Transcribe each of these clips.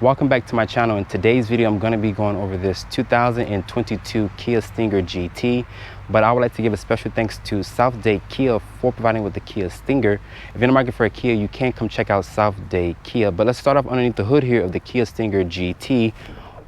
Welcome back to my channel. In today's video, I'm going to be going over this 2022 Kia Stinger GT, but I would like to give a special thanks to South Dade Kia for providing with the Kia Stinger. If you're in the market for a Kia, you can come check out South Dade Kia. But let's start off underneath the hood here of the Kia Stinger GT.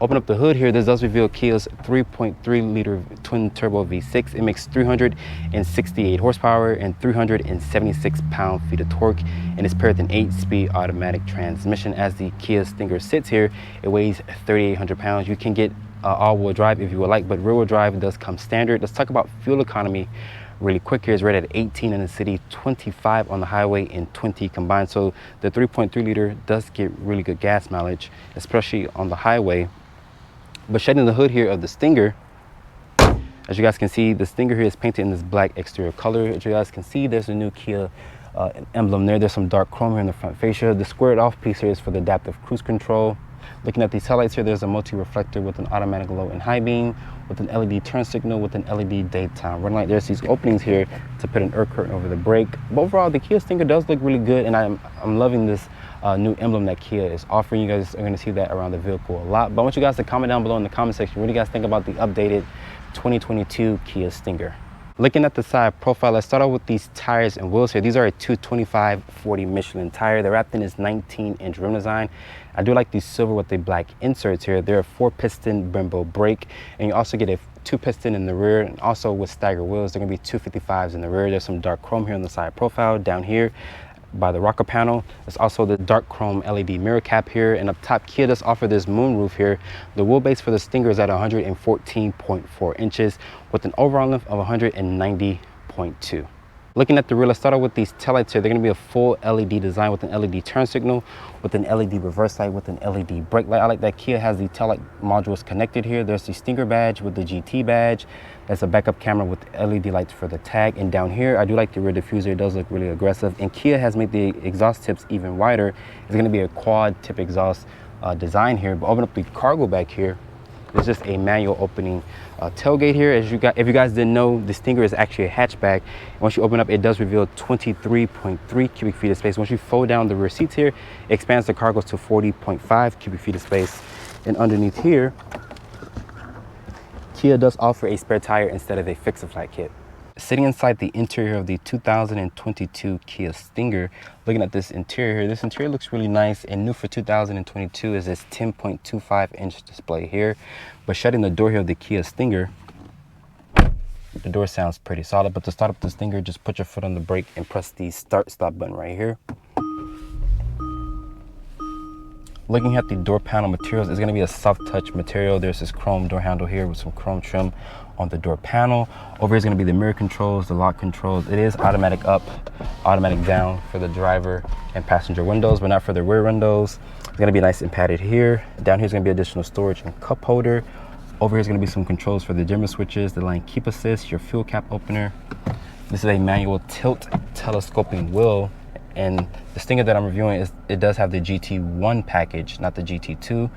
Open up the hood here. This does reveal Kia's 3.3 liter twin turbo V6. It makes 368 horsepower and 376 pound-feet of torque, and it's paired with an 8-speed automatic transmission. As the Kia Stinger sits here, it weighs 3,800 pounds. You can get all-wheel drive if you would like, but rear-wheel drive does come standard. Let's talk about fuel economy really quick here. It's rated at 18 in the city, 25 on the highway, and 20 combined. So the 3.3 liter does get really good gas mileage, especially on the highway. But shedding the hood here of the Stinger, as you guys can see, the Stinger here is painted in this black exterior color. As you guys can see, there's a new Kia emblem there. There's some dark chrome here in the front fascia. The squared off piece here is for the adaptive cruise control. Looking at these headlights here, there's a multi-reflector with an automatic low and high beam, with an LED turn signal, with an LED daytime running light. There's these openings here to put an air curtain over the brake. But overall, the Kia Stinger does look really good, and I'm loving this new emblem that Kia is offering. You guys are going to see that around the vehicle a lot. But I want you guys to comment down below in the comment section what do you guys think about the updated 2022 Kia Stinger. Looking at the side profile, let's start out with these tires and wheels here. These are a 225/40 Michelin tire. They're wrapped in this 19-inch rim design. I do like these silver with the black inserts here. They're a 4-piston Brembo brake, and you also get a 2-piston in the rear, and also with stagger wheels, they're going to be 255s in the rear. There's some dark chrome here on the side profile. Down here by the rocker panel, there's also the dark chrome LED mirror cap here, and up top, Kia does offer this moon roof here. The wheelbase for the Stinger is at 114.4 inches with an overall length of 190.2. Looking at the rear, let's start out with these taillights here. They're going to be a full LED design with an LED turn signal, with an LED reverse light, with an LED brake light. I like that Kia has the taillight modules connected here. There's the Stinger badge with the GT badge. There's a backup camera with LED lights for the tag. And down here, I do like the rear diffuser. It does look really aggressive. And Kia has made the exhaust tips even wider. It's going to be a quad tip exhaust design here. But open up the cargo back here. There's just a manual opening tailgate here. If you guys didn't know, the Stinger is actually a hatchback. Once you open up, it does reveal 23.3 cubic feet of space. Once you fold down the rear seats here, it expands the cargo to 40.5 cubic feet of space. And underneath here, Kia does offer a spare tire instead of a fix-a-flat kit. Sitting inside the interior of the 2022 Kia Stinger, looking at this interior here, this interior looks really nice, and new for 2022 is this 10.25-inch display here. But shutting the door here of the Kia Stinger, the door sounds pretty solid. But to start up the Stinger, just put your foot on the brake and press the start-stop button right here. Looking at the door panel materials, it's going to be a soft touch material. There's this chrome door handle here with some chrome trim on the door panel. Over here is going to be the mirror controls, the lock controls. It is automatic up, automatic down for the driver and passenger windows, but not for the rear windows. It's going to be nice and padded here. Down here is going to be additional storage and cup holder. Over here is going to be some controls for the dimmer switches, the line keep assist, your fuel cap opener. This is a manual tilt telescoping wheel. And the Stinger that I'm reviewing, it does have the GT1 package, not the GT2.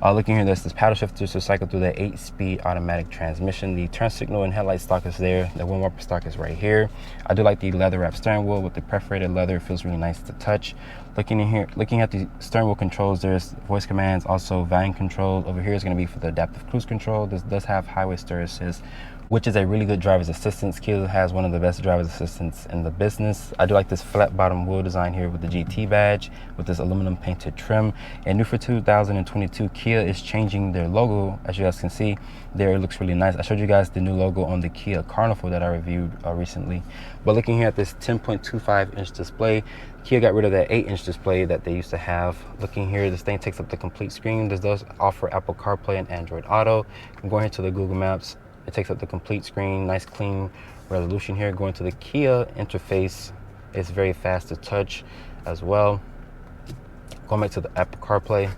Looking here, there's this paddle shifter to cycle through the 8-speed automatic transmission. The turn signal and headlight stock is there. The wind wiper stock is right here. I do like the leather wrap steering wheel with the perforated leather. It feels really nice to touch. Looking in here, looking at the steering wheel controls, there's voice commands, also volume control. Over here is going to be for the adaptive cruise control. This does have highway stir assist, which is a really good driver's assistance. Kia has one of the best driver's assistants in the business. I do like this flat bottom wheel design here with the GT badge, with this aluminum painted trim. And new for 2022, Kia is changing their logo. As you guys can see there, it looks really nice. I showed you guys the new logo on the Kia Carnival that I reviewed recently. But looking here at this 10.25-inch display, Kia got rid of that 8-inch display that they used to have. Looking here, this thing takes up the complete screen. This does offer Apple CarPlay and Android Auto. I'm going into the Google Maps. It takes up the complete screen, nice clean resolution here. Going to the Kia interface, it's very fast to touch as well. Going back to the Apple CarPlay,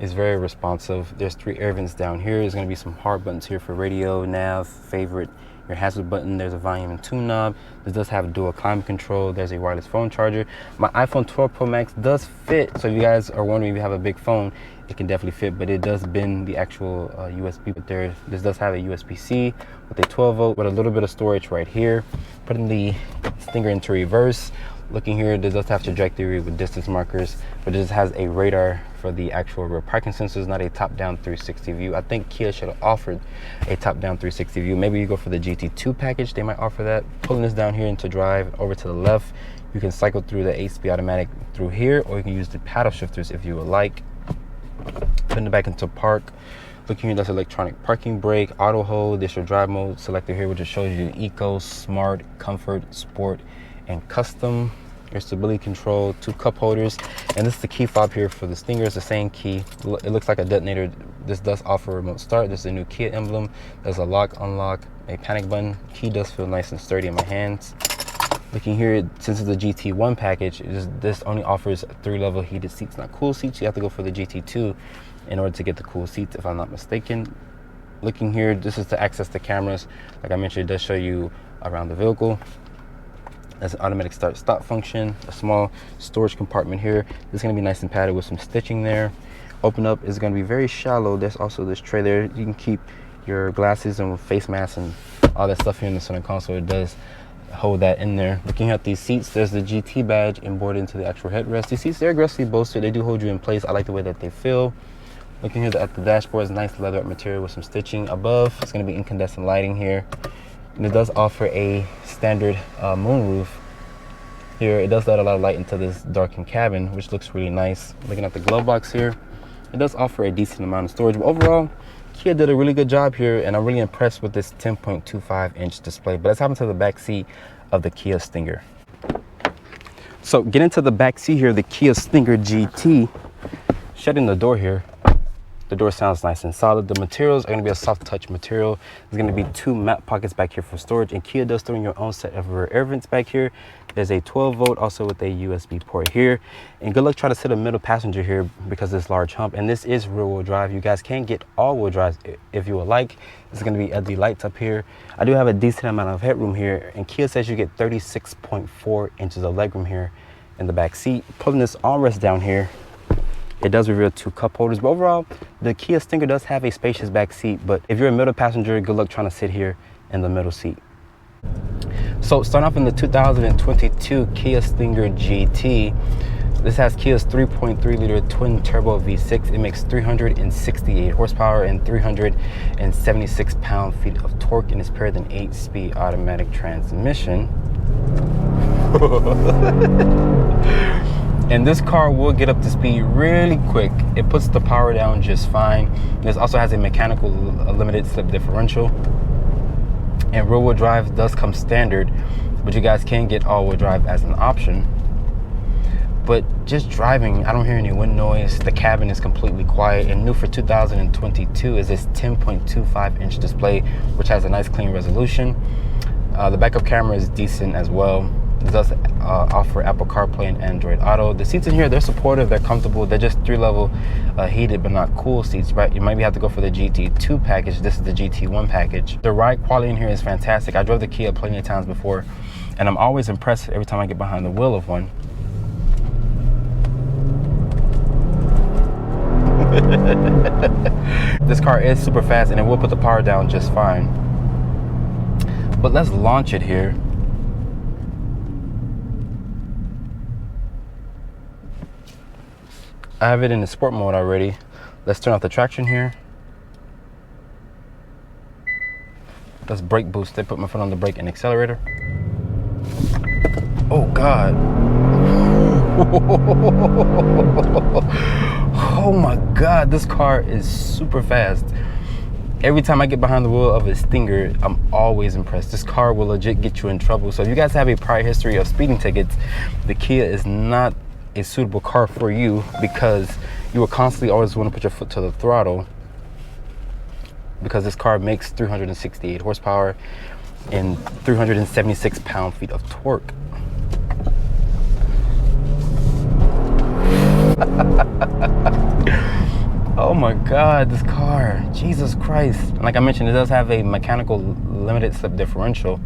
it's very responsive. There's 3 air vents down here. There's going to be some hard buttons here for radio, nav, favorite, your hazard button. There's a volume and tune knob. This does have dual climate control. There's a wireless phone charger. My iPhone 12 Pro Max does fit, so if you guys are wondering if you have a big phone, it can definitely fit, but it does bend the actual USB. But this does have a USB-C with a 12 volt with a little bit of storage right here. Putting the Stinger into reverse. Looking here, this does have trajectory with distance markers, but this has a radar for the actual rear parking sensors, not a top-down 360 view. I think Kia should have offered a top-down 360 view. Maybe you go for the GT2 package, they might offer that. Pulling this down here into drive, over to the left, you can cycle through the 8-speed automatic through here, or you can use the paddle shifters if you would like. Putting it back into park. Looking here, that's electronic parking brake, auto hold. This your drive mode selector here, which just shows you eco, smart, comfort, sport, and custom. Your stability control, 2 cup holders, and this is the key fob here for the Stinger. It's the same key. It looks like a detonator. This does offer remote start. This is a new Kia emblem. There's a lock, unlock, a panic button. Key does feel nice and sturdy in my hands. Looking here, since it's a GT1 package, this only offers 3-level heated seats, not cool seats. You have to go for the GT2 in order to get the cool seats, if I'm not mistaken. Looking here, this is to access the cameras. Like I mentioned, it does show you around the vehicle. There's an automatic start stop function, a small storage compartment here. This is gonna be nice and padded with some stitching there. Open up is gonna be very shallow. There's also this tray there. You can keep your glasses and face masks and all that stuff here in the center console. It does hold that in there. Looking at these seats, there's the GT badge embroidered into the actual headrest. These seats, they're aggressively bolstered. They do hold you in place. I like the way that they feel. Looking here at the dashboard, is nice leather material with some stitching. Above, it's going to be incandescent lighting here. And it does offer a standard moonroof. Here, it does let a lot of light into this darkened cabin, which looks really nice. Looking at the glove box here, it does offer a decent amount of storage. But overall, Kia did a really good job here, and I'm really impressed with this 10.25-inch display. But let's hop into the back seat of the Kia Stinger. So get into the back seat here, the Kia Stinger GT. Shutting the door here, the door sounds nice and solid. The materials are going to be a soft touch material. There's going to be 2 map pockets back here for storage, and Kia does throw in your own set of rear air vents back here. There's a 12-volt also with a USB port here. And good luck trying to sit a middle passenger here because of this large hump. And this is rear-wheel drive. You guys can get all-wheel drive if you would like. There's going to be LED lights up here. I do have a decent amount of headroom here, and Kia says you get 36.4 inches of legroom here in the back seat. Pulling this armrest down here, it does reveal 2 cup holders. But overall, the Kia Stinger does have a spacious back seat. But if you're a middle passenger, good luck trying to sit here in the middle seat. So starting off in the 2022 Kia Stinger GT, this has Kia's 3.3-liter twin turbo V6. It makes 368 horsepower and 376 pound-feet of torque, and it's paired with an 8-speed automatic transmission. And this car will get up to speed really quick. It puts the power down just fine. This also has a mechanical limited slip differential. And rear-wheel drive does come standard, but you guys can get all-wheel drive as an option. But just driving, I don't hear any wind noise. The cabin is completely quiet. And new for 2022 is this 10.25-inch display, which has a nice clean resolution. The backup camera is decent as well. It does offer Apple CarPlay and Android Auto. The seats in here, they're supportive, they're comfortable. They're just 3-level heated but not cool seats, right? You might have to go for the GT2 package. This is the GT1 package. The ride quality in here is fantastic. I drove the Kia plenty of times before, and I'm always impressed every time I get behind the wheel of one. This car is super fast, and it will put the power down just fine. But let's launch it here. I have it in the sport mode already. Let's turn off the traction here. Let's brake boost it, put my foot on the brake and accelerator. Oh God. Oh my God, this car is super fast. Every time I get behind the wheel of a Stinger, I'm always impressed. This car will legit get you in trouble. So if you guys have a prior history of speeding tickets, the Kia is not a suitable car for you, because you will constantly always want to put your foot to the throttle, because this car makes 368 horsepower and 376 pound-feet of torque. Oh my God, this car, Jesus Christ. Like I mentioned, it does have a mechanical limited slip differential.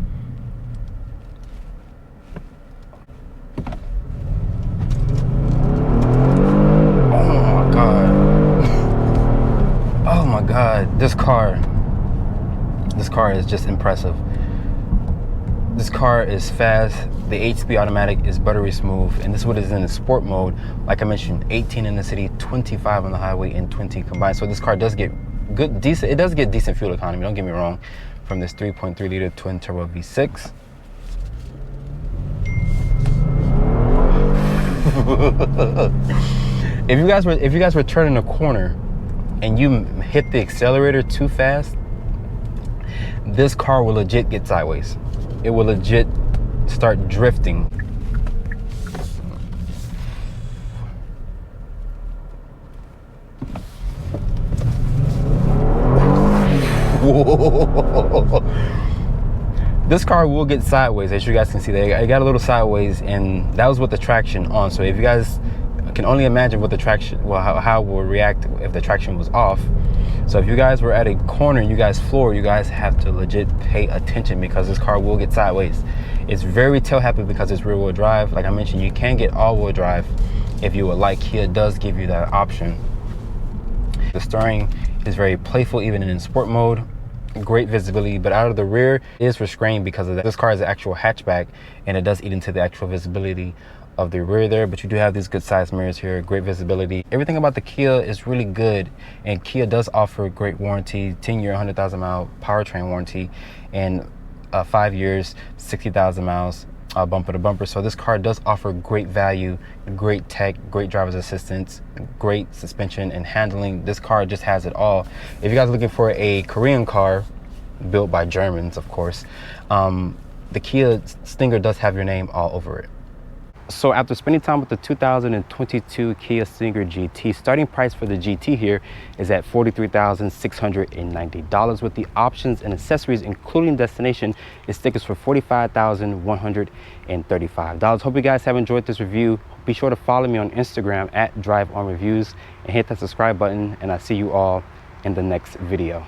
God, this car is just impressive. This car is fast. The 8-speed automatic is buttery smooth, and this is what is in the sport mode. Like I mentioned, 18 in the city, 25 on the highway, and 20 combined. So this car does get decent. It does get decent fuel economy. Don't get me wrong. From this 3.3 liter twin turbo V6. If you guys were turning a corner and you hit the accelerator too fast, this car will legit get sideways. It will legit start drifting. This car will get sideways, as you guys can see. It got a little sideways, and that was with the traction on. So if you guys can only imagine what the traction, well, how it will react if the traction was off. So if you guys were at a corner, you guys have to legit pay attention, because this car will get sideways. It's very tail happy because it's rear wheel drive. Like I mentioned, you can get all wheel drive if you would like. Kia does give you that option. The steering is very playful, even in sport mode. Great visibility, but out of the rear is restrained because of that. This car is an actual hatchback, and it does eat into the actual visibility of the rear there, but you do have these good size mirrors here, great visibility. Everything about the Kia is really good, and Kia does offer great warranty, 10-year 100,000 mile powertrain warranty, and 5 years 60,000 miles bumper to bumper. So this car does offer great value, great tech, great driver's assistance, great suspension and handling. This car just has it all. If you guys are looking for a Korean car built by Germans, of course, the Kia Stinger does have your name all over it. So after spending time with the 2022 Kia Stinger GT, starting price for the GT here is at $43,690 with the options and accessories, including destination, is stickers for $45,135. Hope you guys have enjoyed this review. Be sure to follow me on Instagram at DriveOnReviews and hit that subscribe button, and I'll see you all in the next video.